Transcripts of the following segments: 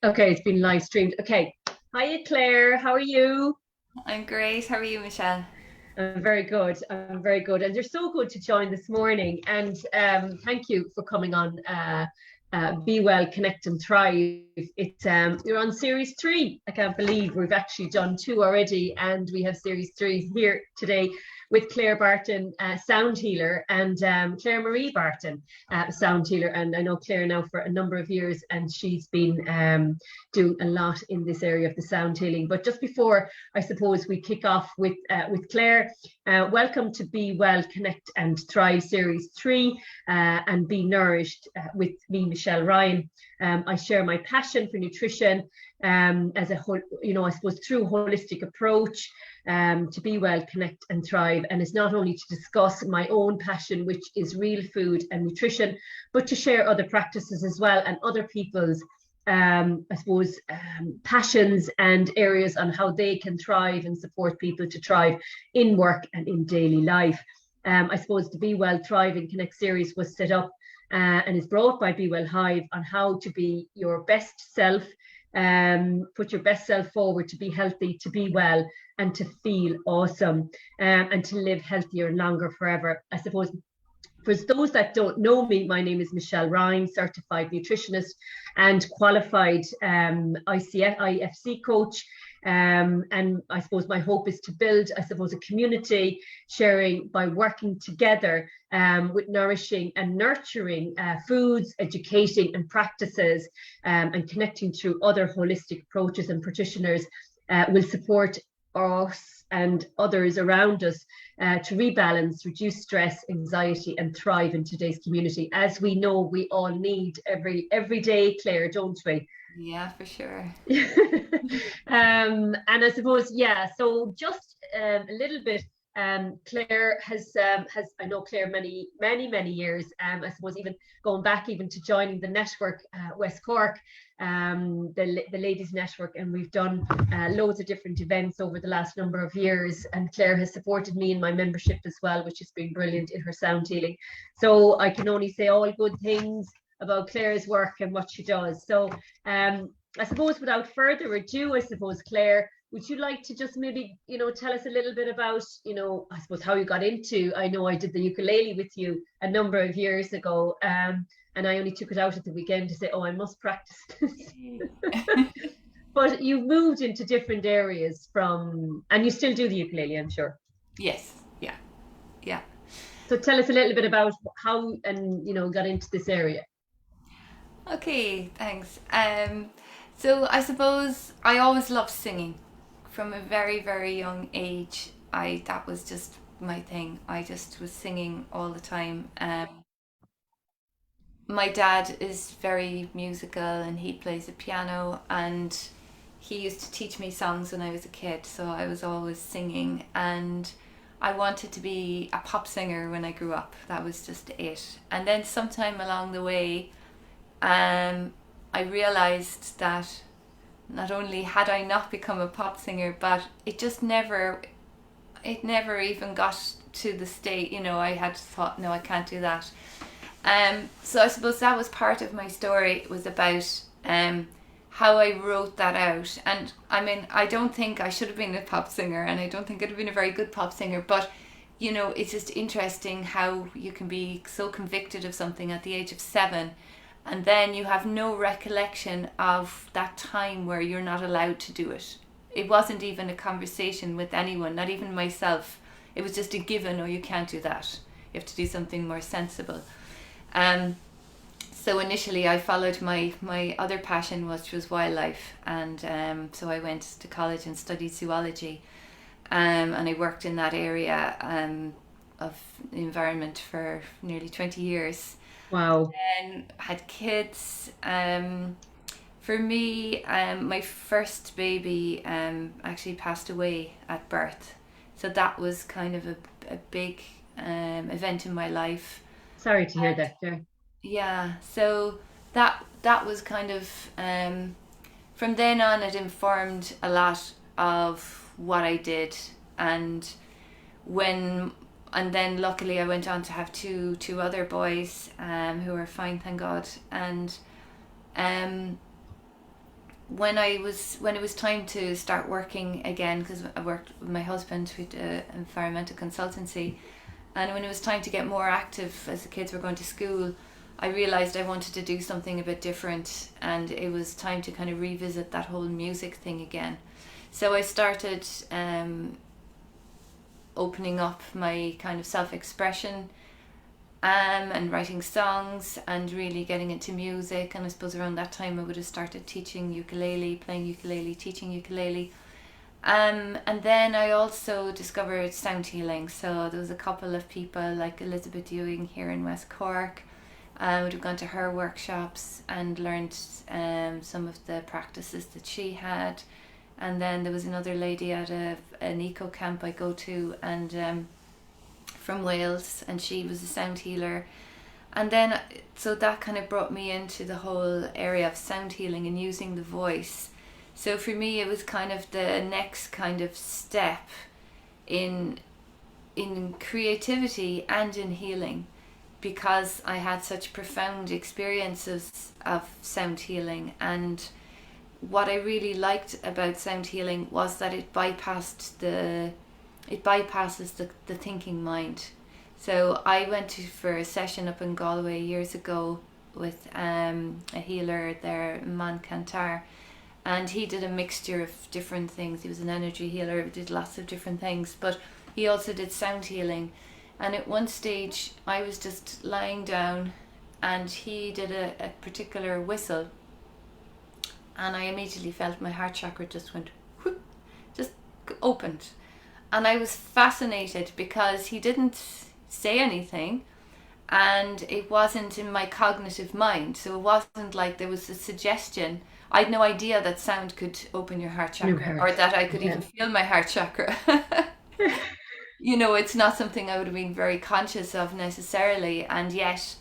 Okay, it's been live streamed. Okay. Hiya, Claire. How are you? I'm great. How are you, Michelle? I'm very good. I'm very good. And you're so good to join this morning. And thank you for coming on Be Well, Connect and Thrive. It's you're on series three. I can't believe we've actually done two already, and we have series three here today with Claire Barton, sound healer, and Claire Marie Barton, sound healer. And I know Claire now for a number of years, and she's been doing a lot in this area of the sound healing. But just before I suppose we kick off with Claire, welcome to Be Well, Connect and Thrive Series 3 and Be Nourished with me, Michelle Ryan. I share my passion for nutrition as a whole, I suppose through a holistic approach to be well, connect and thrive. And it's not only to discuss my own passion, which is real food and nutrition, but to share other practices as well and other people's I suppose, passions and areas on how they can thrive and support people to thrive in work and in daily life. I suppose the Be Well, Thrive and Connect series was set up and is brought by BWELLHIVE on how to be your best self, put your best self forward to be healthy, to be well, and to feel awesome, and to live healthier and longer forever. I suppose for those that don't know me, my name is Michelle Ryan, certified nutritionist and qualified IFC coach. And I suppose my hope is to build, I suppose, a community sharing by working together with nourishing and nurturing foods, educating and practices, and connecting through other holistic approaches and practitioners will support us and others around us to rebalance, reduce stress, anxiety, and thrive in today's community. As we know, we all need every day, Claire, don't we? Yeah, for sure. And I suppose, yeah. So just a little bit. Claire has I know Claire many years. I suppose even going back even to joining the network, West Cork, the ladies network, and we've done loads of different events over the last number of years. And Claire has supported me in my membership as well, which has been brilliant in her sound healing. So I can only say all good things about Claire's work and what she does. So I suppose without further ado, I suppose, Claire, would you like to just maybe, tell us a little bit about, I suppose how you got into, I know I did the ukulele with you a number of years ago, and I only took it out at the weekend to say, oh, I must practice this. But you moved into different areas and you still do the ukulele, I'm sure. Yes. Yeah. Yeah. So tell us a little bit about how and, got into this area. Okay, thanks. So I suppose I always loved singing from a very, very young age. That was just my thing. I just was singing all the time. My dad is very musical and he plays the piano, and he used to teach me songs when I was a kid, so I was always singing, and I wanted to be a pop singer when I grew up. That was just it. And then sometime along the way, I realized that not only had I not become a pop singer, but it never even got to the state, I had thought, no, I can't do that. So I suppose that was part of my story. It was about how I wrote that out. And I mean, I don't think I should have been a pop singer, and I don't think I'd have been a very good pop singer, but it's just interesting how you can be so convicted of something at the age of 7, and then you have no recollection of that time where you're not allowed to do it. It wasn't even a conversation with anyone, not even myself. It was just a given, oh, you can't do that. You have to do something more sensible. Um, so initially I followed my other passion, which was wildlife. And so I went to college and studied zoology. And I worked in that area of the environment for nearly 20 years. Wow. And had kids. For me, my first baby actually passed away at birth. So that was kind of a big event in my life. Sorry to hear And that, Claire. yeah, so that was kind of from then on, it informed a lot of what I did. And when and then luckily I went on to have two other boys, who are fine, thank God. And when it was time to start working again, because I worked with my husband with environmental consultancy, and when it was time to get more active as the kids were going to school, I realized I wanted to do something a bit different, and it was time to kind of revisit that whole music thing again. So I started opening up my kind of self-expression, and writing songs and really getting into music. And I suppose around that time I would have started teaching ukulele, playing ukulele, teaching ukulele. And then I also discovered sound healing. So there was a couple of people like Elizabeth Ewing here in West Cork. I would have gone to her workshops and learned some of the practices that she had. And then there was another lady at an eco camp I go to, and from Wales, and she was a sound healer. And then so that kind of brought me into the whole area of sound healing and using the voice. So for me it was kind of the next kind of step in creativity and in healing, because I had such profound experiences of sound healing. And what I really liked about sound healing was that it bypasses the thinking mind. So I went for a session up in Galway years ago with a healer there, Man Kantar, and he did a mixture of different things. He was an energy healer, did lots of different things, but he also did sound healing. And at one stage I was just lying down and he did a particular whistle, and I immediately felt my heart chakra just went whoop, just opened. And I was fascinated because he didn't say anything, and it wasn't in my cognitive mind. So it wasn't like there was a suggestion. I had no idea that sound could open your heart chakra, or that I could even feel my heart chakra. You know, it's not something I would have been very conscious of necessarily, and yet,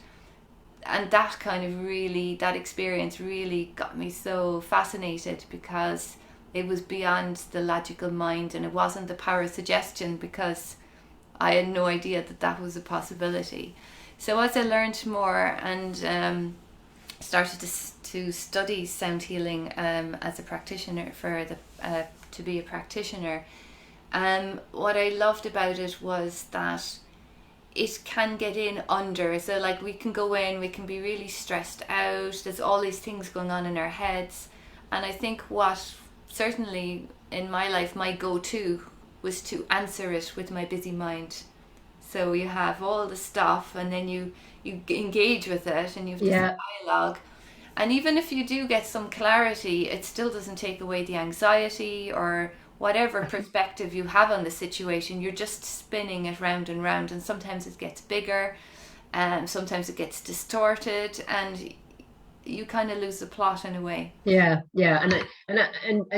and that kind of really, that experience really got me so fascinated, because it was beyond the logical mind, and it wasn't the power of suggestion, because I had no idea that that was a possibility. So as I learned more and started to study sound healing as a practitioner, to be a practitioner, what I loved about it was that it can get in under. So like we can go in, we can be really stressed out, there's all these things going on in our heads. And I think what certainly in my life my go-to was to answer it with my busy mind. So you have all the stuff, and then you engage with it, and you have this dialogue. And even if you do get some clarity, it still doesn't take away the anxiety or whatever perspective you have on the situation. You're just spinning it round and round, and sometimes it gets bigger, and sometimes it gets distorted, and you kind of lose the plot in a way. And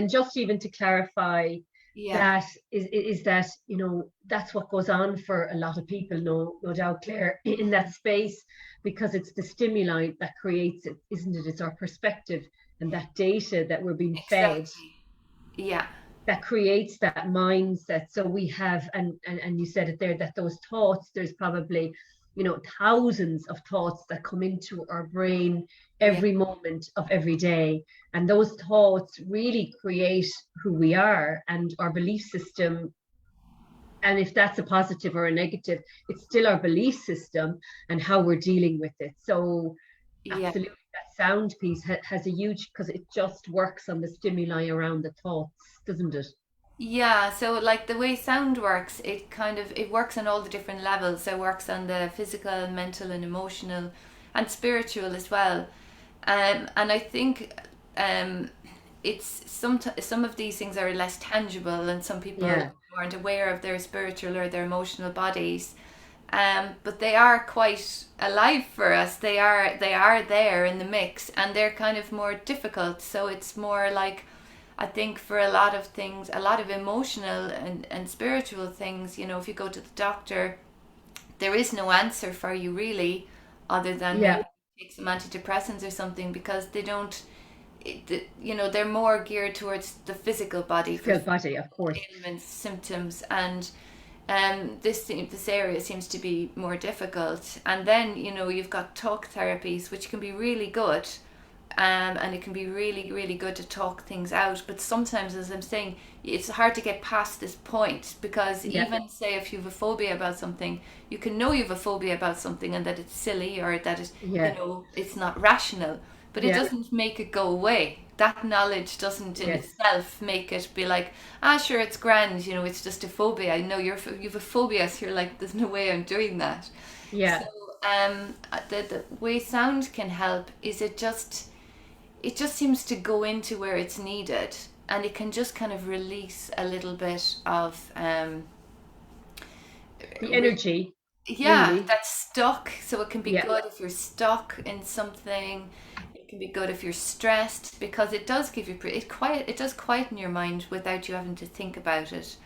just even to clarify, that is that, you know, that's what goes on for a lot of people, no doubt, Claire, in that space, because it's the stimuli that creates it, isn't it? It's our perspective and that data that we're being fed that creates that mindset. So we have, and you said it there, that those thoughts, there's probably, you know, thousands of thoughts that come into our brain every moment of every day, and those thoughts really create who we are and our belief system. And if that's a positive or a negative, it's still our belief system and how we're dealing with it. So absolutely, that sound piece has a huge, because it just works on the stimuli around the thoughts, doesn't it? Yeah, so like the way sound works, it works on all the different levels. So it works on the physical, mental, and emotional, and spiritual as well. And I think it's some of these things are less tangible, and some people aren't aware of their spiritual or their emotional bodies. But they are quite alive for us. They are there in the mix, and they're kind of more difficult. So it's more like, I think for a lot of things, a lot of emotional and spiritual things, you know, if you go to the doctor, there is no answer for you really, other than maybe take some antidepressants or something, because they don't, you know, they're more geared towards the physical body, of course, ailments, symptoms, and this area seems to be more difficult. And then, you know, you've got talk therapies, which can be really good. And it can be really, really good to talk things out. But sometimes, as I'm saying, it's hard to get past this point, because Yeah. even say if you have a phobia about something, you can know you have a phobia about something and that it's silly, or that it, you Yeah. know, it's not rational, but it Yeah. doesn't make it go away. That knowledge doesn't in Yes. itself make it be like, ah, sure, it's grand, you know, it's just a phobia. I know you've a phobia, so you're like, there's no way I'm doing that. So Yeah. the way sound can help is it just seems to go into where it's needed, and it can just kind of release a little bit of The energy, yeah, really. that's stuck. So it can be Yeah. good if you're stuck in something. It can be good if you're stressed, because it does give you it does quieten your mind without you having to think about it.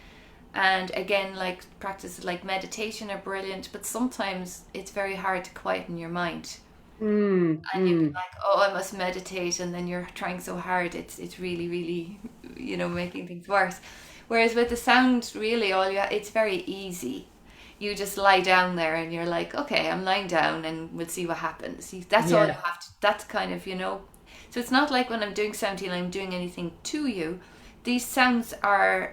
And again, like practices like meditation are brilliant, but sometimes it's very hard to quieten your mind. Mm, And you'd be mm. like, oh, I must meditate, and then you're trying so hard, it's really, really, you know, making things worse. Whereas with the sound, really, it's very easy. You just lie down there and you're like, okay, I'm lying down and we'll see what happens. That's all you Yeah. have to, that's kind of, you know. So it's not like when I'm doing sound healing, I'm doing anything to you. These sounds are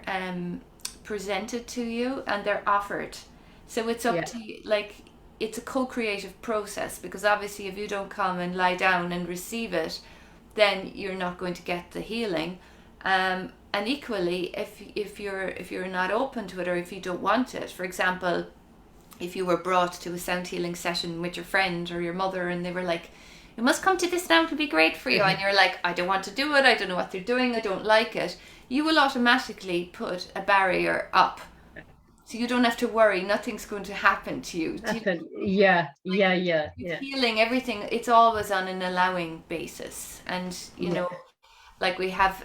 presented to you and they're offered. So it's up Yeah. to you, like, it's a co-creative process, because obviously if you don't come and lie down and receive it, then you're not going to get the healing. And equally, if you're not open to it, or if you don't want it, for example, if you were brought to a sound healing session with your friend or your mother, and they were like, you must come to this now, it'll be great for you, and you're like, I don't want to do it, I don't know what they're doing, I don't like it, you will automatically put a barrier up, so you don't have to worry, nothing's going to happen to you. Do you Happen. Yeah. like Yeah. Yeah. with Yeah. healing, everything, it's always on an allowing basis. And you Yeah. know, like we have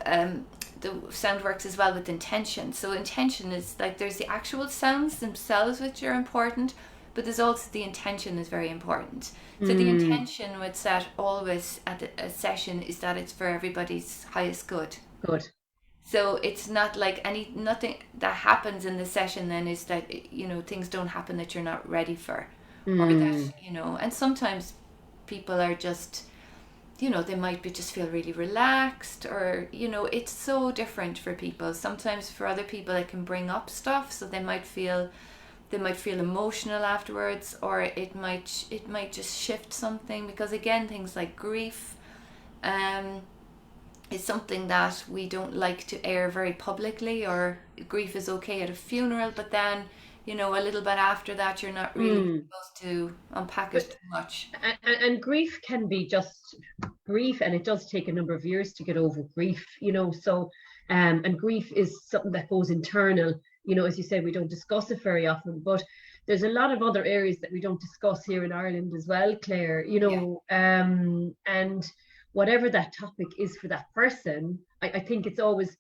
the sound works as well with intention. So intention is like, there's the actual sounds themselves which are important, but there's also the intention is very important. So the Mm. intention would set always at a session is that it's for everybody's highest good. Good. So it's not like nothing that happens in the session then is that, you know, things don't happen that you're not ready for, or that, Mm. you know. And sometimes people are just, you know, they might be just feel really relaxed, or, you know, it's so different for people. Sometimes for other people it can bring up stuff, so they might feel emotional afterwards, or it might just shift something, because again, things like grief um is something that we don't like to air very publicly. Or grief is okay at a funeral, but then, you know, a little bit after that, you're not really Mm. supposed to unpack it But too much. and grief can be just grief, and it does take a number of years to get over grief, you know. So and grief is something that goes internal, you know. As you said, we don't discuss it very often, but there's a lot of other areas that we don't discuss here in Ireland as well, Claire, you Yeah. know. And whatever that topic is for that person, I think it's always,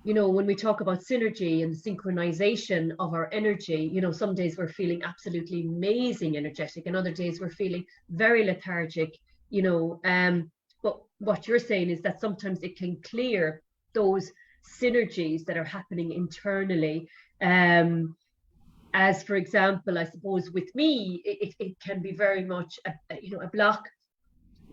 you know, when we talk about synergy and synchronization of our energy, you know, some days we're feeling absolutely amazing energetic, and other days we're feeling very lethargic, you know. But what you're saying is that sometimes it can clear those synergies that are happening internally. As for example, I suppose with me, it can be very much you know, a block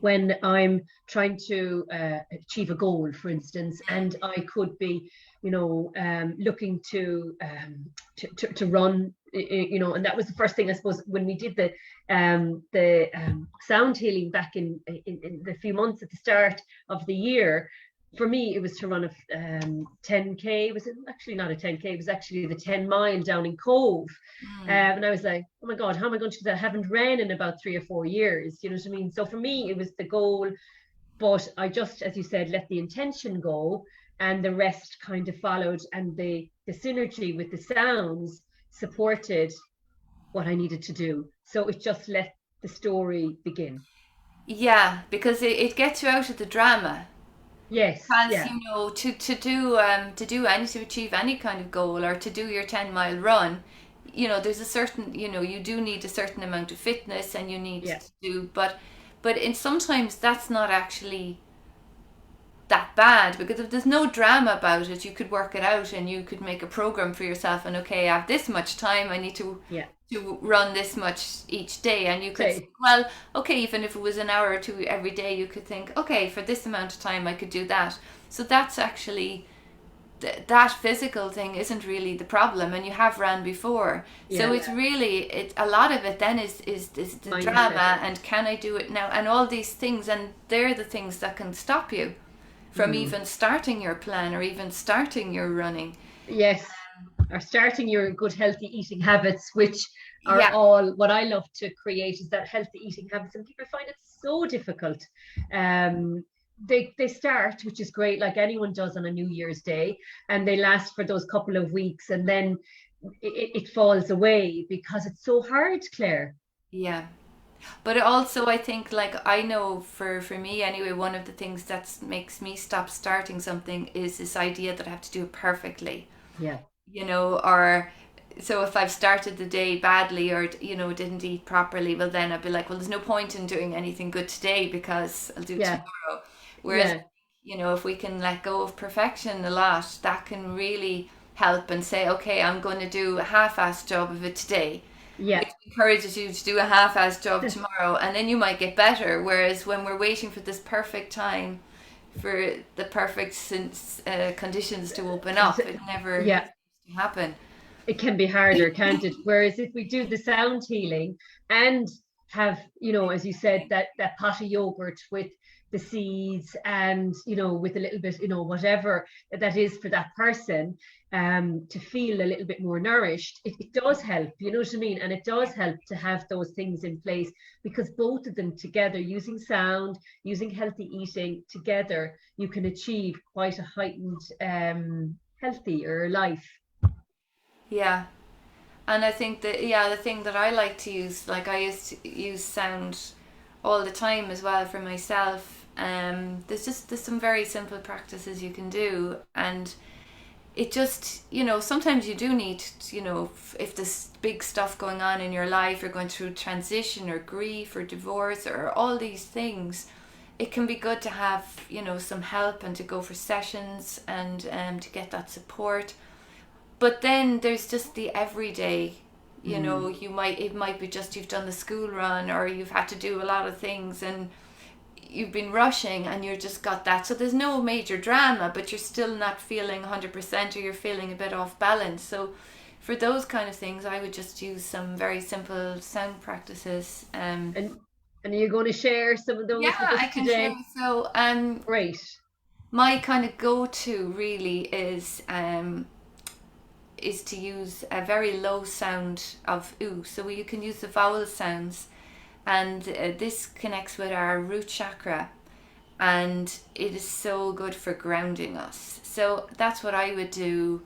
when I'm trying to achieve a goal, for instance, and I could be, you know, looking to run, you know. And that was the first thing, I suppose, when we did the sound healing back in the few months at the start of the year. For me, it was to run a 10K. It was actually not a 10K. It was actually the 10 mile down in Cove. Mm. And I was like, oh my God, how am I going to do that? I haven't ran in about 3 or 4 years. You know what I mean? So for me, it was the goal. But I just, as you said, let the intention go, and the rest kind of followed. And the synergy with the sounds supported what I needed to do. So it just let the story begin. Yeah, because it gets you out of the drama. Yes. Because, Yeah. you know, to do any to achieve any kind of goal, or to do your 10 mile run, you know, there's a certain, you know, you do need a certain amount of fitness, and you need Yeah. to do, but in sometimes that's not actually that bad, because if there's no drama about it, you could work it out and you could make a program for yourself, and okay, I have this much time, I need to run this much each day, and you could think, well, okay, even if it was an hour or two every day, you could think, okay, for this amount of time I could do that. So that's actually that physical thing isn't really the problem, and you have ran before. So it's really a lot of it then is the drama, and can I do it now, and all these things, and they're the things that can stop you from even starting your plan or even starting your running. Yes, or starting your good healthy eating habits, which are all what I love to create, is that healthy eating habits, and people find it so difficult. They start, which is great, like anyone does on a New Year's Day, and they last for those couple of weeks, and then it falls away because it's so hard, Claire. Yeah. But also, I think, like, I know for me anyway, one of the things that makes me stop starting something is this idea that I have to do it perfectly. Yeah. You know, or so if I've started the day badly, or, you know, didn't eat properly, well, then I'd be like, well, there's no point in doing anything good today because I'll do it tomorrow. Whereas, you know, if we can let go of perfection a lot, that can really help, and say, okay, I'm going to do a half-assed job of it today. Yeah. Which encourages you to do a half-assed job tomorrow, and then you might get better. Whereas when we're waiting for this perfect time, for the perfect conditions to open up, it never seems to happen. It can be harder, can't it? Whereas if we do the sound healing and have, you know, as you said, that pot of yogurt with the seeds, and, you know, with a little bit, you know, whatever that is for that person, to feel a little bit more nourished, it does help, you know what I mean? And it does help to have those things in place, because both of them together, using sound, using healthy eating together, you can achieve quite a heightened, healthier life. Yeah. And I think that, the thing that I like to use, like, I used to use sound all the time as well for myself. There's some very simple practices you can do, and it just, you know, sometimes you do need, you know, if there's big stuff going on in your life, you're going through transition or grief or divorce or all these things, it can be good to have, you know, some help, and to go for sessions, and to get that support. But then there's just the everyday, you know, it might be just you've done the school run, or you've had to do a lot of things, and you've been rushing, and you're just got that. So there's no major drama, but you're still not feeling 100%, or you're feeling a bit off balance. So for those kind of things, I would just use some very simple sound practices. And are you going to share some of those with us I can today? share. So Great. my kind of go-to really is to use a very low sound of ooh. So you can use the vowel sounds, and this connects with our root chakra, and it is so good for grounding us. So that's what I would do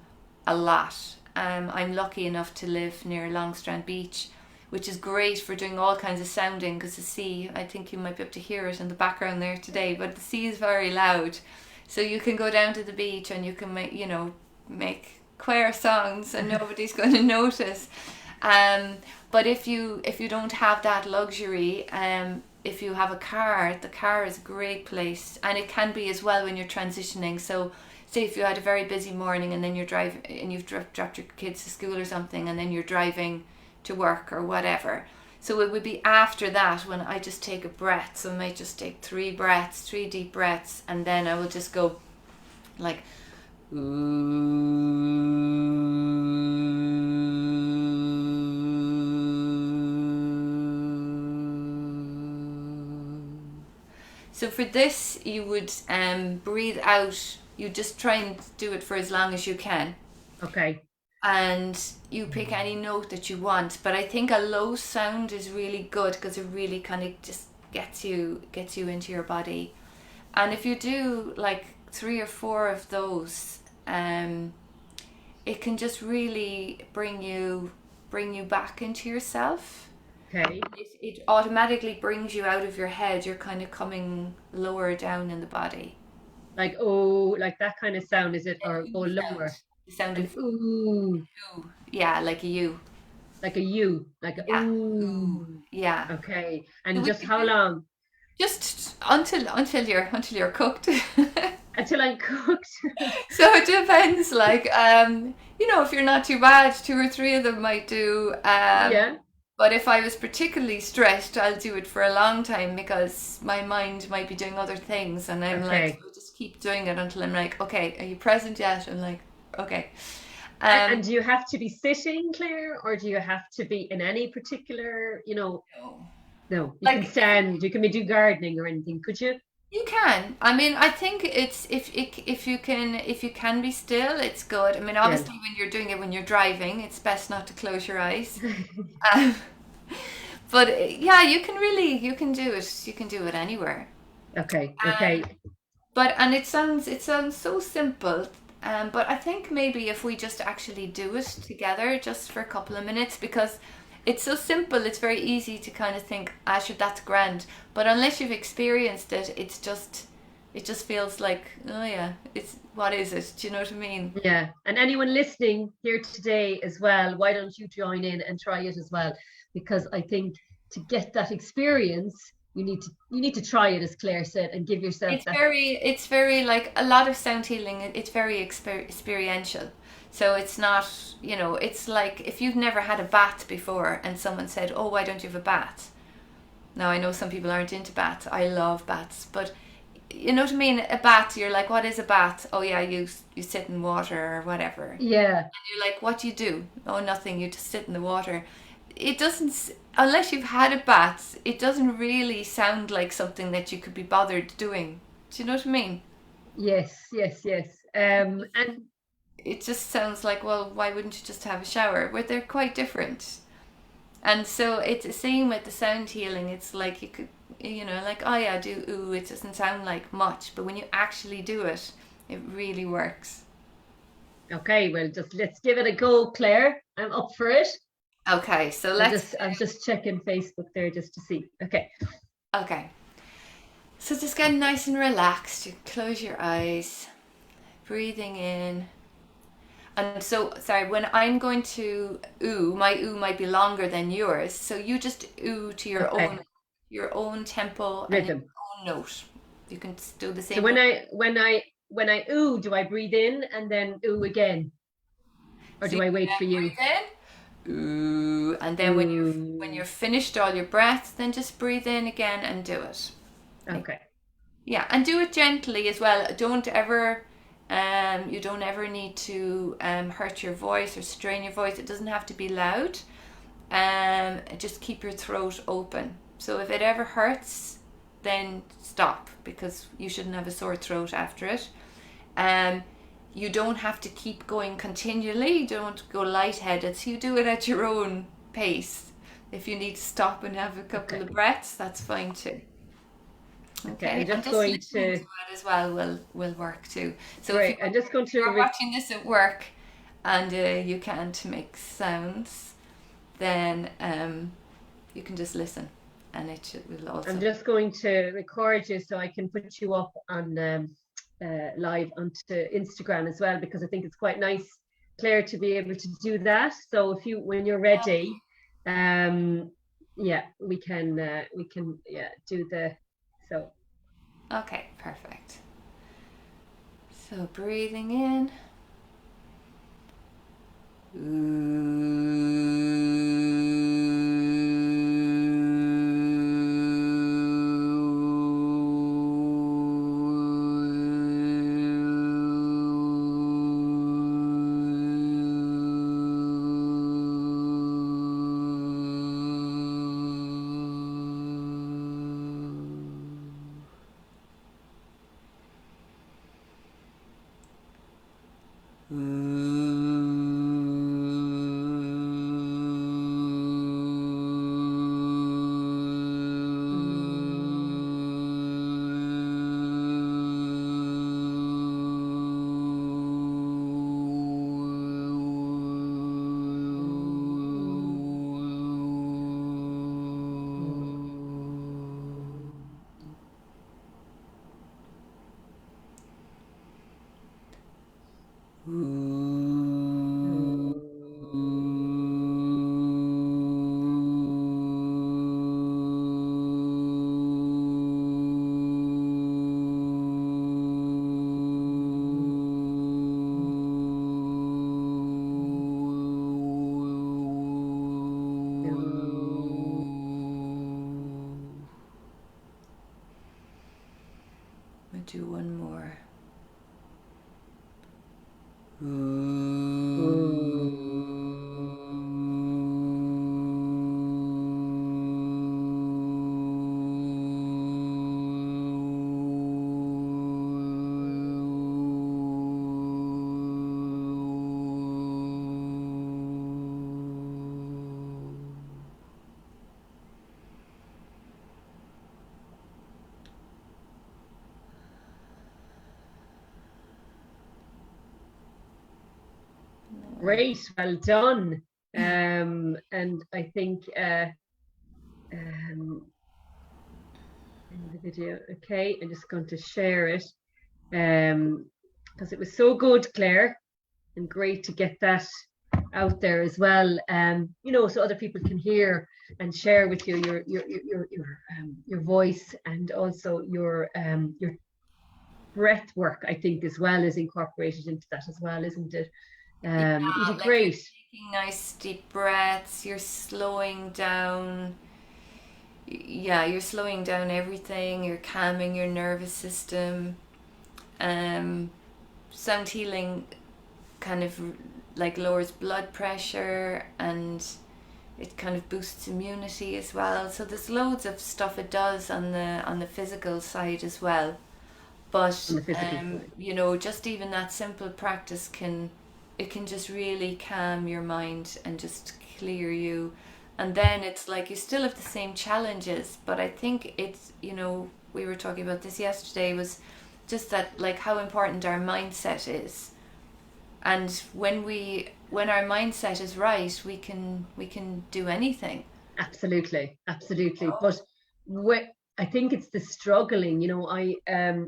a lot. I'm lucky enough to live near Longstrand Beach, which is great for doing all kinds of sounding, because the sea, I think you might be able to hear it in the background there today, but the sea is very loud. So you can go down to the beach, and you can make choir songs, and nobody's going to notice. But if you don't have that luxury, if you have a car, the car is a great place, and it can be as well when you're transitioning. So say if you had a very busy morning, and then you're driving, and you've dropped your kids to school or something, and then you're driving to work or whatever. So it would be after that when I just take a breath. So I might just take 3 deep breaths, and then I will just go like So for this, you would breathe out. You just try and do it for as long as you can. Okay. And you pick any note that you want. But I think a low sound is really good, because it really kind of just gets you into your body. And if you do like 3 or 4 of those, it can just really bring you back into yourself. Okay. It automatically brings you out of your head. You're kind of coming lower down in the body. Like, oh, like that kind of sound, is it? Or go lower? The sound of ooh. ooh. Yeah, like a U. Like a U. Like a ooh. Yeah. Okay. And just how long? Just until you're cooked. Until I'm cooked. So it depends, like, if you're not too bad, two or three of them might do. Yeah. But if I was particularly stressed, I'll do it for a long time because my mind might be doing other things, and I'm like, Okay. so I just keep doing it until I'm like, okay, are you present yet? I'm like, okay. And do you have to be sitting, Claire, or do you have to be in any particular, No. no, you can Like if stand, you can be do gardening or anything, could you? you can, I mean, I think it's if you can be still, it's good. I mean, Yeah. obviously, when you're doing it when you're driving, it's best not to close your eyes. Um, but yeah, you can do it. You can do it anywhere. Okay. Okay. Um, but and it sounds so simple. But I think maybe if we just actually do it together, just for a couple of minutes, because it's so simple, it's very easy to kind of think, ah, sure, that's grand. But unless you've experienced it, it just feels like, oh yeah, it's what is it? Do you know what I mean? Yeah. And anyone listening here today as well, why don't you join in and try it as well? Because I think to get that experience, you need to try it, as Claire said, and give yourself that. It's very like a lot of sound healing. It's very experiential. So it's not, it's like if you've never had a bath before and someone said, "Oh, why don't you have a bath?" Now I know some people aren't into baths. I love baths, but you know what I mean. A bath, you're like, "What is a bath?" Oh yeah, you sit in water or whatever. Yeah. You're like, what do you do? Oh, nothing. You just sit in the water. It doesn't, unless you've had a bath, it doesn't really sound like something that you could be bothered doing. Do you know what I mean? Yes. Yes. Yes. And It just sounds like, well, why wouldn't you just have a shower? Where they're quite different. And so it's the same with the sound healing. It's like you could, like, oh yeah, do ooh, it doesn't sound like much. But when you actually do it, it really works. okay, well, just let's give it a go, Claire. I'm up for it. Okay, so I'm let's, just I'm just checking Facebook there just to see. Okay. okay. So just get nice and relaxed. You close your eyes, breathing in. And so, sorry, when I'm going to ooh, my ooh might be longer than yours. So you just ooh to your own Okay. your own tempo and your Rhythm. own note. You can do the So same. when I ooh, do I breathe in and then ooh again, or So do you I wait for you? breathe in, ooh, and then when you're Ooh. finished all your breaths, then just breathe in again and do it. Okay. Yeah, and do it gently as well. You don't ever need to hurt your voice or strain your voice. It doesn't have to be loud. Just keep your throat open. So if it ever hurts, then stop because you shouldn't have a sore throat after it. Um, you don't have to keep going continually. Don't go lightheaded. So you do it at your own pace. If you need to stop and have a couple Okay. of breaths, that's fine too. Okay. Okay, I'm and just just going listening to to it as well will work too. So if great. I'm just going to you're watching this at work and you can't make sounds, then you can just listen, and will I'm also. just going to record you so I can put you up on live onto Instagram as well, because I think it's quite nice, Claire, to be able to do that. So if you, when you're ready, um, yeah, we can yeah do the so. Okay, perfect. So breathing in. We'll do one more. Great, well done. And I think in the video, okay, I'm just going to share it because it was so good, Claire, and great to get that out there as well. You know, so other people can hear and share with you your voice, and also your breath work, I think, as well, is incorporated into that as well, isn't it? You did great. Taking nice deep breaths, you're slowing down. Yeah, you're slowing down everything. You're calming your nervous system. Sound healing kind of like lowers blood pressure, and it kind of boosts immunity as well. So there's loads of stuff it does on the physical side as well. But you know, just even that simple practice can just really calm your mind and just clear you. And then it's like you still have the same challenges, but I think it's, you know, we were talking about this yesterday, was just that, like, how important our mindset is. And when our mindset is right, we can do anything. Absolutely. But I think it's the struggling, you know,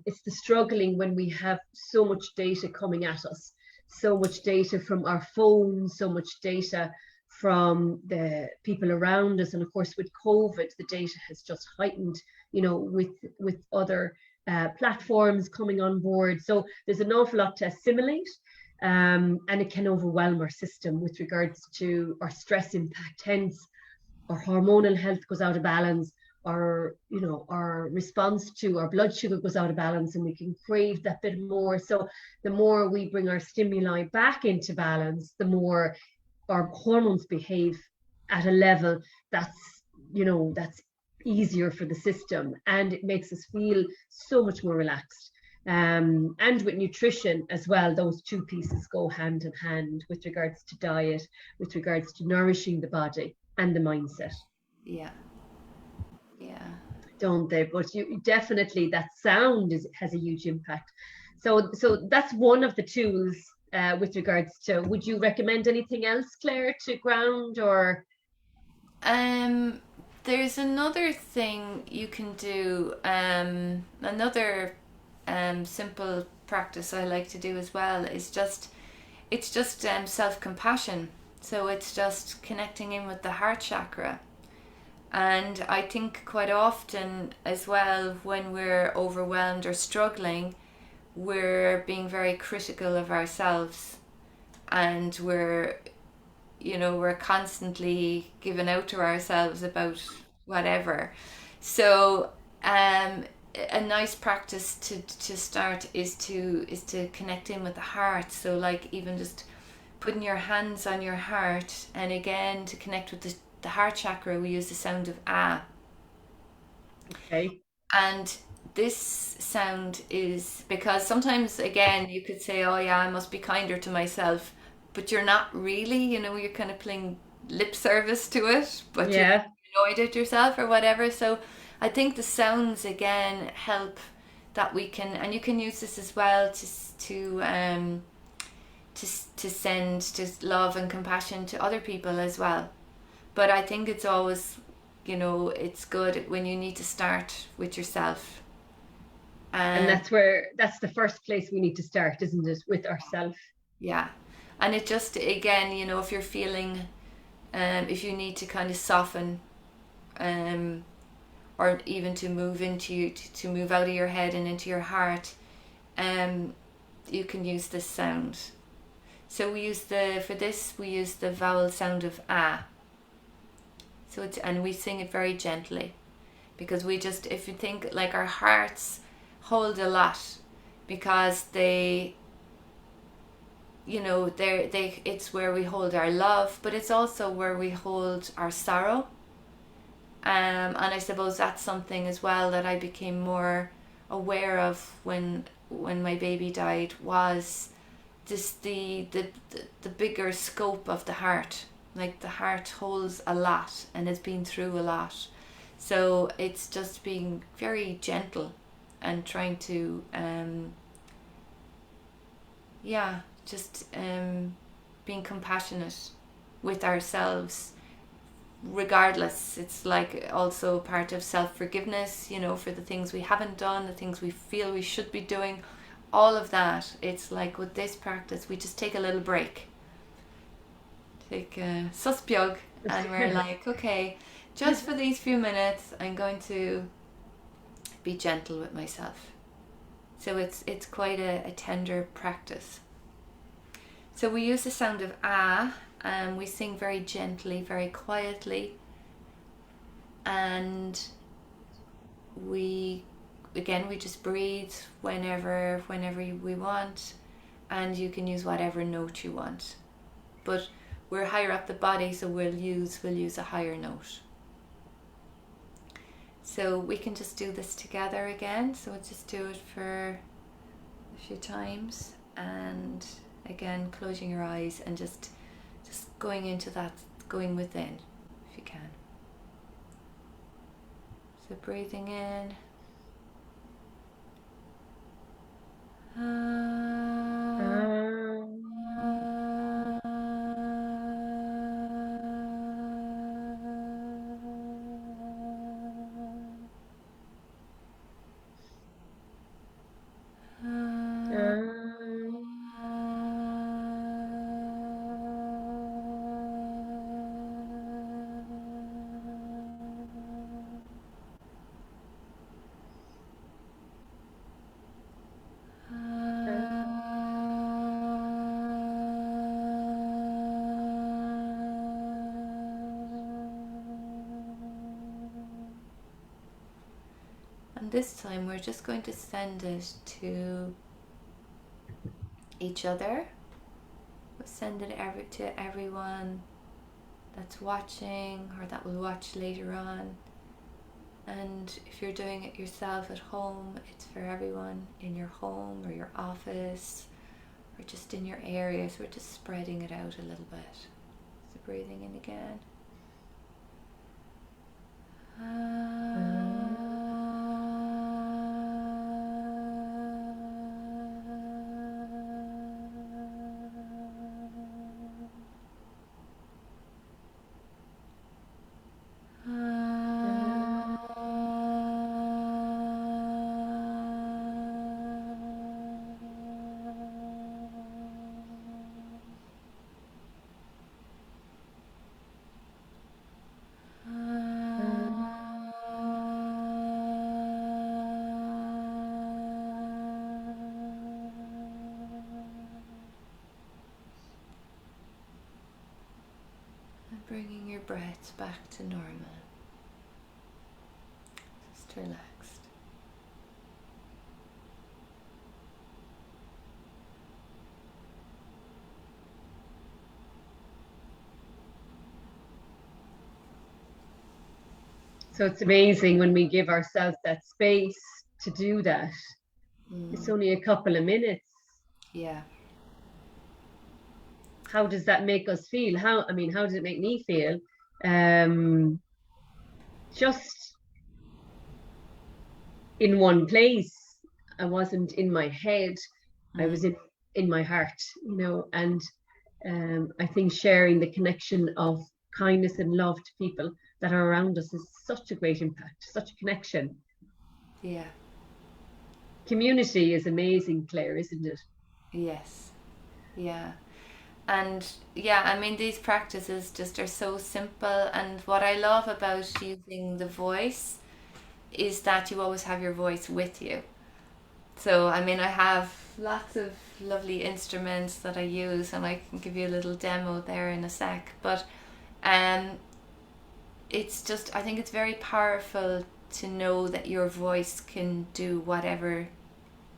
it's the struggling when we have so much data coming at us, so much data from our phones, so much data from the people around us. And of course, with COVID, the data has just heightened, you know, with other platforms coming on board. So there's an awful lot to assimilate. And it can overwhelm our system with regards to our stress impact. Hence, our hormonal health goes out of balance, our response to our blood sugar goes out of balance, and we can crave that bit more. So the more we bring our stimuli back into balance, the more our hormones behave at a level that's easier for the system, and it makes us feel so much more relaxed. And with nutrition as well, those two pieces go hand in hand with regards to diet, with regards to nourishing the body and the mindset. Yeah. Don't they? But you definitely, that sound has a huge impact. So that's one of the tools with regards to. Would you recommend anything else, Claire, to ground? Or there's another thing you can do, another simple practice I like to do as well, is just self-compassion. So it's just connecting in with the heart chakra. And I think quite often as well, when we're overwhelmed or struggling, we're being very critical of ourselves, and we're constantly giving out to ourselves about whatever. So a nice practice to start is to connect in with the heart. So like even just putting your hands on your heart, and again, to connect with the heart chakra, we use the sound of ah. Okay. And this sound is because sometimes, again, you could say, oh yeah, I must be kinder to myself, but you're not really, you're kind of playing lip service to it, but you're annoyed at yourself or whatever. So I think the sounds again help that we can, and you can use this as well to send just love and compassion to other people as well. But I think it's always, it's good when you need to start with yourself. And that's the first place we need to start, isn't it? With ourselves. Yeah. And it just, again, if you're feeling, if you need to kind of soften, or even to move to move out of your head and into your heart, you can use this sound. So we use the vowel sound of ah. And we sing it very gently, because if you think like our hearts hold a lot, because they, you know, it's where we hold our love, but it's also where we hold our sorrow. And I suppose that's something as well that I became more aware of when my baby died, was just the bigger scope of the heart. Like, the heart holds a lot and has been through a lot. So it's just being very gentle and trying to being compassionate with ourselves regardless. It's like also part of self-forgiveness, you know, for the things we haven't done, the things we feel we should be doing, all of that. It's like with this practice we just take a little break, take a suspiog, and we're like, okay, just for these few minutes I'm going to be gentle with myself. So it's quite a tender practice. So we use the sound of ah, and we sing very gently, very quietly, and we just breathe whenever we want, and you can use whatever note you want, but we're higher up the body, so we'll use a higher note. So we can just do this together again. So we'll just do it for a few times, and again closing your eyes and just going into that, going within if you can. So breathing in, and this time we're just going to send it to each other. We'll send it to everyone that's watching or that will watch later on. And if you're doing it yourself at home, it's for everyone in your home or your office or just in your area. So we're just spreading it out a little bit. So breathing in again. Bringing your breaths back to normal, just relaxed. So it's amazing when we give ourselves that space to do that. It's only a couple of minutes. Yeah. How does that make us feel? How does it make me feel? Just in one place. I wasn't in my head. I was in my heart, you know, and I think sharing the connection of kindness and love to people that are around us is such a great impact, such a connection. Yeah. Community is amazing, Claire, isn't it? Yes. Yeah. And yeah, I mean, these practices just are so simple. And what I love about using the voice is that you always have your voice with you. So, I mean, I have lots of lovely instruments that I use, and I can give you a little demo there in a sec. But it's just, I think it's very powerful to know that your voice can do whatever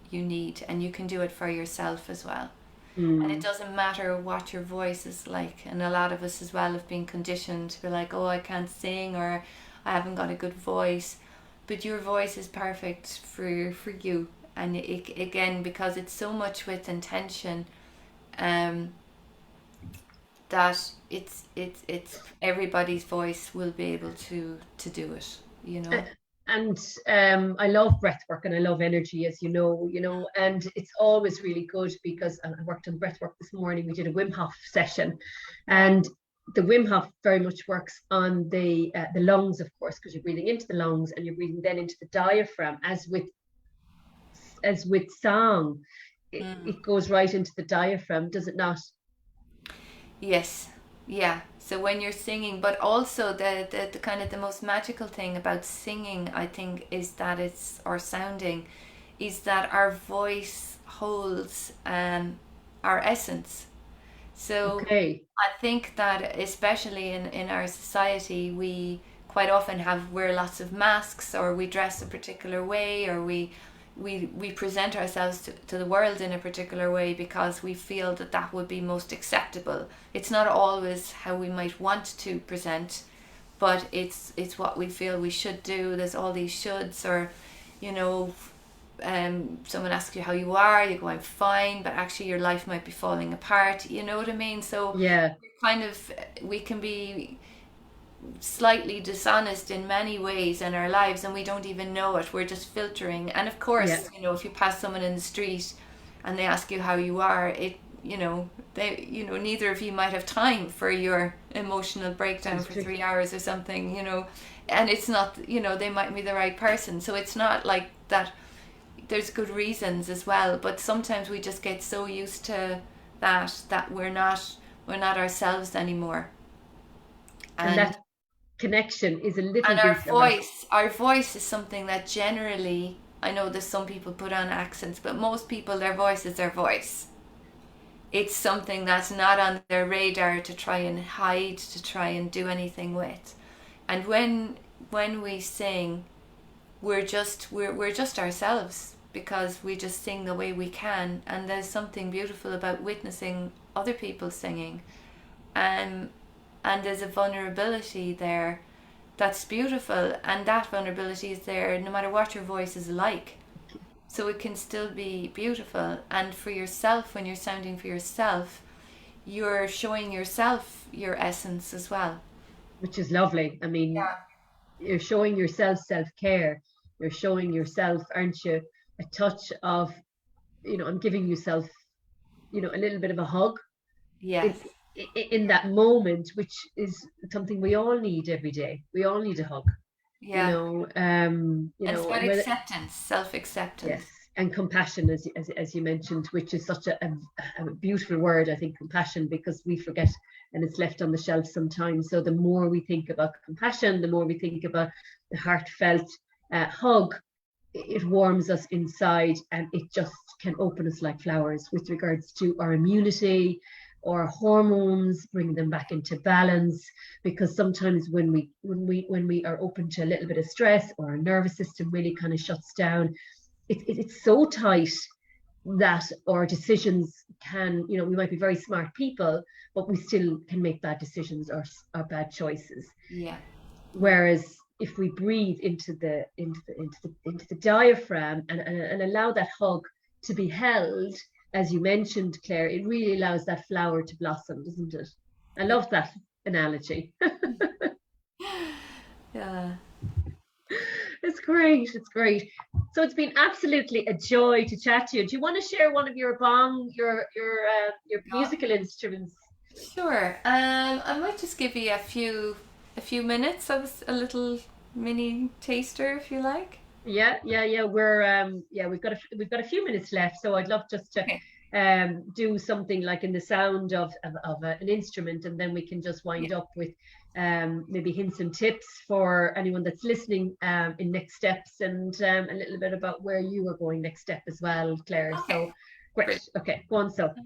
you need, and you can do it for yourself as well. And it doesn't matter what your voice is like. And a lot of us as well have been conditioned to be like, oh, I can't sing, or I haven't got a good voice. But your voice is perfect for you. And again, because it's so much with intention, that it's everybody's voice will be able to do it, you know. And I love breath work and I love energy, as you know, and it's always really good because I worked on breath work this morning. We did a Wim Hof session, and the Wim Hof very much works on the lungs, of course, because you're breathing into the lungs and you're breathing then into the diaphragm. As with song, it goes right into the diaphragm, does it not? Yes, yeah. So when you're singing, but also the kind of the most magical thing about singing, I think, is that it's, or sounding, is that our voice holds our essence. So Okay. I think that especially in our society, we quite often wear lots of masks, or we dress a particular way, or we present ourselves to the world in a particular way because we feel that that would be most acceptable. It's not always how we might want to present, but it's what we feel we should do. There's all these shoulds, or you know, someone asks you how you are, you go, I'm fine, but actually your life might be falling apart. You know what I mean? So Yeah. kind of, we can be slightly dishonest in many ways in our lives, and we don't even know it. We're just filtering. And of course, Yeah. you know, if you pass someone in the street and they ask you how you are, neither of you might have time for your emotional breakdown for 3 hours or something, you know. And it's not, you know, they might be the right person, so it's not like that. There's good reasons as well, but sometimes we just get so used to that we're not ourselves anymore. And that connection is a little And bit our voice is something that generally, I know there's some people put on accents, but most people, their voice is their voice. It's something that's not on their radar to try and hide, to try and do anything with. And when we sing, we're just ourselves, because we just sing the way we can. And there's something beautiful about witnessing other people singing, and there's a vulnerability there that's beautiful, and that vulnerability is there no matter what your voice is like, so it can still be beautiful. And for yourself, when you're sounding for yourself, you're showing yourself your essence as well, which is lovely. I mean, you're showing yourself self-care, you're showing yourself, aren't you, a touch of, you know, I'm giving yourself, you know, a little bit of a hug. yes, in that moment, which is something we all need every day. We all need a hug, you yeah. know. And it's about acceptance, self-acceptance. Yes, and compassion, as you mentioned, which is such a beautiful word, I think, compassion, because we forget and it's left on the shelf sometimes. So the more we think about compassion, the more we think about the heartfelt hug, it warms us inside, and it just can open us like flowers with regards to our immunity or hormones, bring them back into balance. Because sometimes when we are open to a little bit of stress, or our nervous system really kind of shuts down, it's so tight that our decisions can, you know, we might be very smart people, but we still can make bad decisions or bad choices. Yeah. Whereas if we breathe into the diaphragm, and allow that hug to be held, as you mentioned, Claire, it really allows that flower to blossom, doesn't it? I love that analogy. Yeah. It's great. It's great. So it's been absolutely a joy to chat to you. Do you want to share one of your musical instruments? Sure. I might just give you a few minutes of a little mini taster, if you like. Yeah. We've got a few minutes left, so I'd love just to do something like in the sound of an instrument, and then we can just wind up with maybe hints and tips for anyone that's listening in next steps, and a little bit about where you are going next step as well, Claire. Okay. So great. Okay, go on. So. Okay.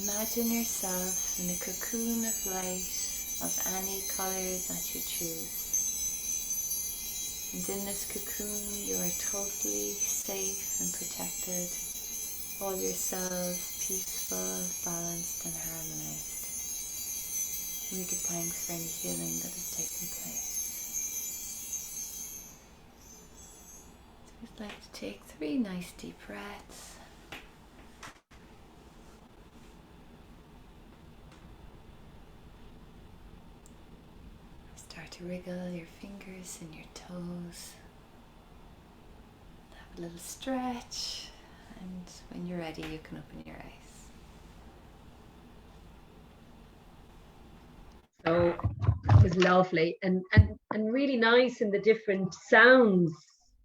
Imagine yourself in a cocoon of light of any colour that you choose. And in this cocoon, you are totally safe and protected. All your cells peaceful, balanced, and harmonized. And we give thanks for any healing that has taken place. So we'd like to take 3 nice deep breaths. Start to wriggle your fingers and your toes. Have a little stretch, and when you're ready, you can open your eyes. So that was lovely and really nice, in the different sounds,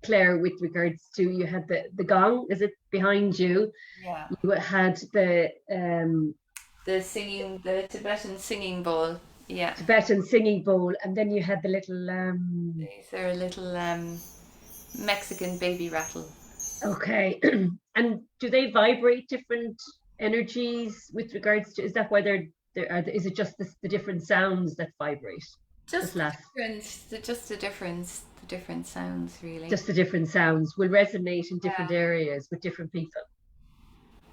Claire, with regards to, you had the gong, is it behind you? Yeah. You had the singing, the Tibetan singing bowl. Yeah. Tibetan singing bowl, and then you had the little These are a little Mexican baby rattle. okay. And do they vibrate different energies with regards to, is that why they're is it just the different sounds that vibrate? Just the different sounds, really. Just the different sounds will resonate in different areas with different people.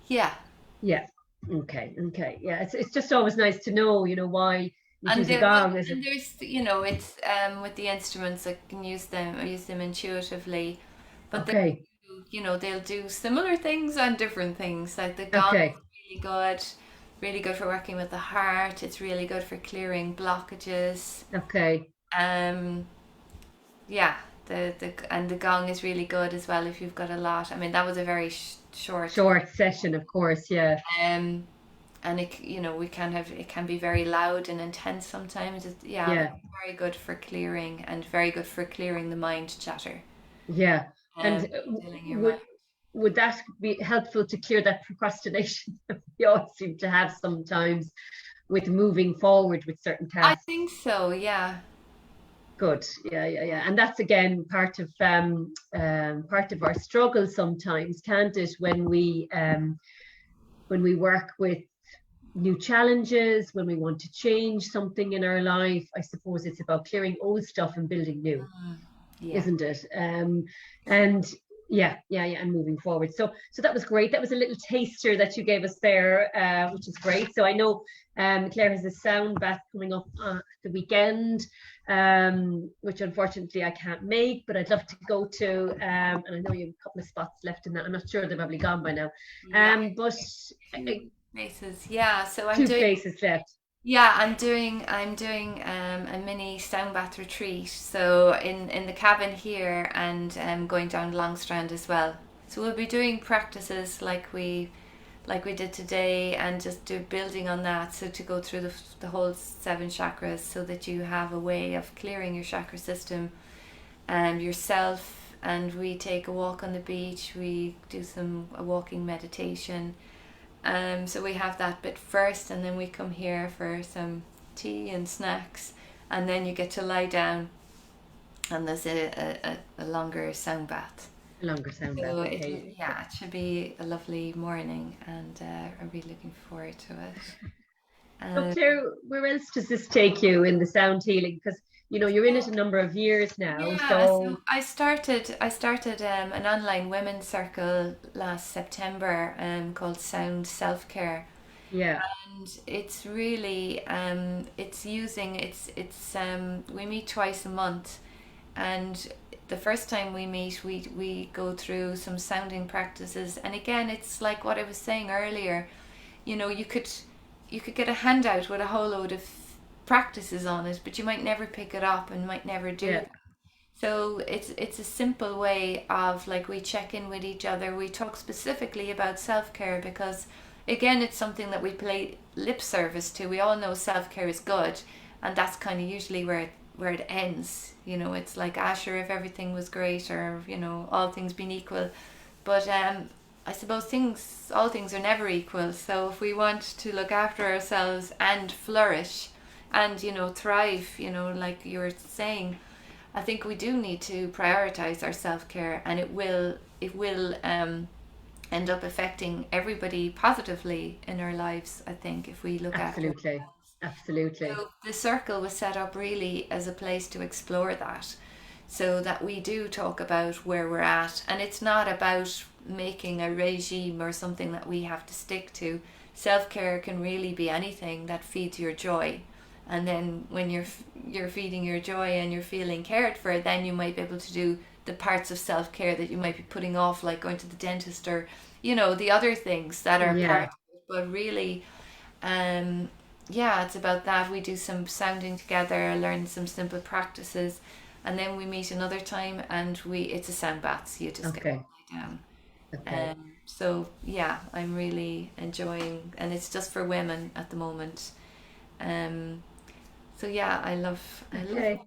Yeah. Yeah. Okay. Yeah. It's just always nice to know, why you use a gong. And there's, it's with the instruments, I can use them intuitively, but okay. They'll do similar things and different things. Like the gong is really good for working with the heart. It's really good for clearing blockages. Okay. Yeah, the gong is really good as well if you've got a lot. I mean, that was a very short session, of course. Yeah. And it, it can be very loud and intense sometimes. It's very good for clearing, and very good for clearing the mind chatter. Yeah. And would that be helpful to clear that procrastination we all seem to have sometimes with moving forward with certain tasks? I think so, yeah. Good. Yeah. And that's again part of our struggle sometimes, can't it? When we work with new challenges, when we want to change something in our life, I suppose it's about clearing old stuff and building new. Isn't it? And moving forward. So that was great. That was a little taster that you gave us there, which is great. So I know Claire has a sound bath coming up the weekend, which unfortunately I can't make, but I'd love to go to, and I know you have a couple of spots left in that. I'm not sure, they've probably gone by now. But places, yeah. So I'm 2 places left. Yeah, I'm doing a mini sound bath retreat. So in the cabin here, and going down Longstrand as well. So we'll be doing practices like we did today, and just building on that. So to go through the whole 7 chakras, so that you have a way of clearing your chakra system and yourself. And we take a walk on the beach. We do a walking meditation. So we have that bit first, and then we come here for some tea and snacks, and then you get to lie down, and there's a longer sound bath. Okay. It should be a lovely morning, and I'm really looking forward to it. So Claire, where else does this take you in the sound healing? Because you're in it a number of years now. Yeah, so I started an online women's circle last September, called Selfcare. Yeah. And it's really we meet twice a month, and the first time we meet, we go through some sounding practices. And again, it's like what I was saying earlier, you could get a handout with a whole load of practices on it, but you might never pick it up and might never do it. So it's a simple way of, like, we check in with each other. We talk specifically about self-care, because again, it's something that we pay lip service to. We all know self-care is good, and that's kind of usually where it ends. It's like, sure, if everything was great, or all things being equal, but I suppose all things are never equal. So if we want to look after ourselves and flourish and thrive, like you were saying, I think we do need to prioritize our self-care, and it will end up affecting everybody positively in our lives, I think, if we look after Absolutely. So the circle was set up really as a place to explore that, so that we do talk about where we're at. And it's not about making a regime or something that we have to stick to. Self-care can really be anything that feeds your joy. And then when you're feeding your joy and you're feeling cared for, then you might be able to do the parts of self-care that you might be putting off, like going to the dentist, or the other things that are part of it. But really, yeah, it's about that. We do some sounding together, learn some simple practices, and then we meet another time, and it's a sound bath, so you just get lie down. Okay. So yeah, I'm really enjoying, and it's just for women at the moment. So yeah, I love Okay.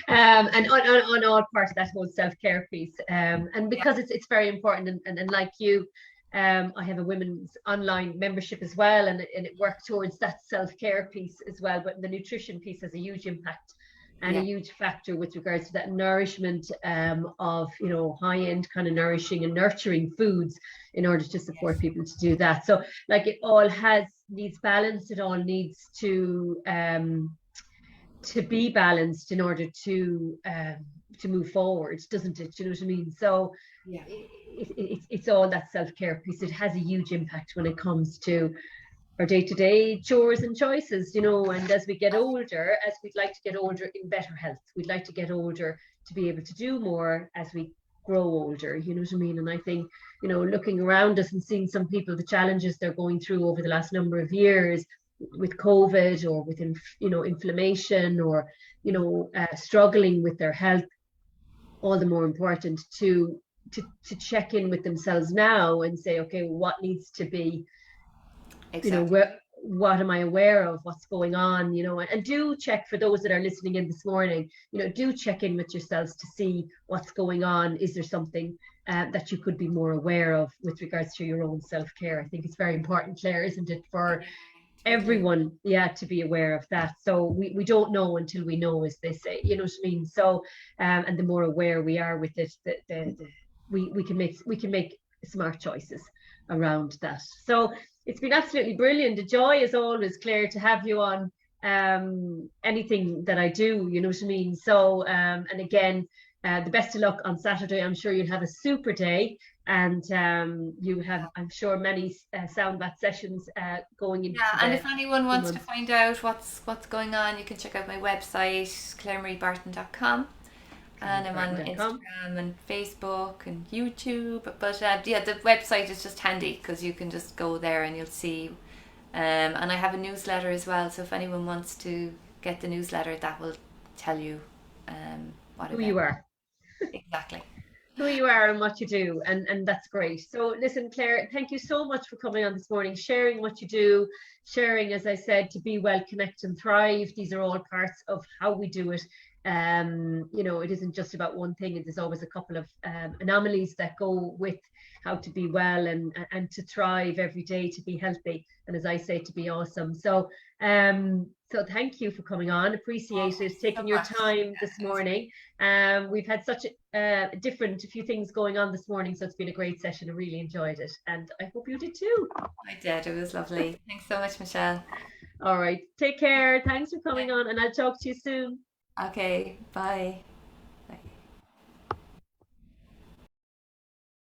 And on all parts of that whole self-care piece, and because it's very important, and like you, I have a women's online membership as well, and it works towards that self-care piece as well. But the nutrition piece has a huge impact and a huge factor with regards to that nourishment, of high-end kind of nourishing and nurturing foods in order to support people to do that. So like it all needs balance. It all needs to be balanced in order to move forward, doesn't it? Do you know what I mean? So it's all that self-care piece. It has a huge impact when it comes to our day-to-day chores and choices, and as we get older, as we'd like to get older in better health, we'd like to get older to be able to do more as we grow older, you know what I mean? And I think, looking around us and seeing some people, the challenges they're going through over the last number of years with COVID, or with inflammation, or struggling with their health, all the more important to check in with themselves now and say, okay, what needs to be, what am I aware of, what's going on, and do check, for those that are listening in this morning, do check in with yourselves to see what's going on. Is there something that you could be more aware of with regards to your own self-care? I think it's very important, Claire, isn't it, for everyone to be aware of that. So we don't know until we know, as they say, you know what I mean? So and the more aware we are with it, we can make smart choices around that. So it's been absolutely brilliant. A joy as always, Claire, to have you on anything that I do, you know what I mean? So and again, the best of luck on Saturday. I'm sure you'll have a super day, and you have, I'm sure, many sound bath sessions going into and if anyone wants to find out what's going on, you can check out my website, clairemariebarton.com. And I'm on Instagram and Facebook and YouTube. But the website is just handy because you can just go there and you'll see. And I have a newsletter as well. So if anyone wants to get the newsletter, that will tell you who you are. Exactly. Who you are and what you do. And that's great. So listen, Claire, thank you so much for coming on this morning, sharing what you do, sharing, as I said, to be well, connect and thrive. These are all parts of how we do it. It isn't just about one thing, and there's always a couple of anomalies that go with how to be well and to thrive every day, to be healthy, and as I say, to be awesome. So thank you for coming on. Appreciate it, taking your time this morning. We've had such a few things going on this morning, so it's been a great session. I really enjoyed it, and I hope you did too. I did. It was lovely. Thanks so much, Michelle. All right, take care. Thanks for coming on, and I'll talk to you soon. Okay, bye.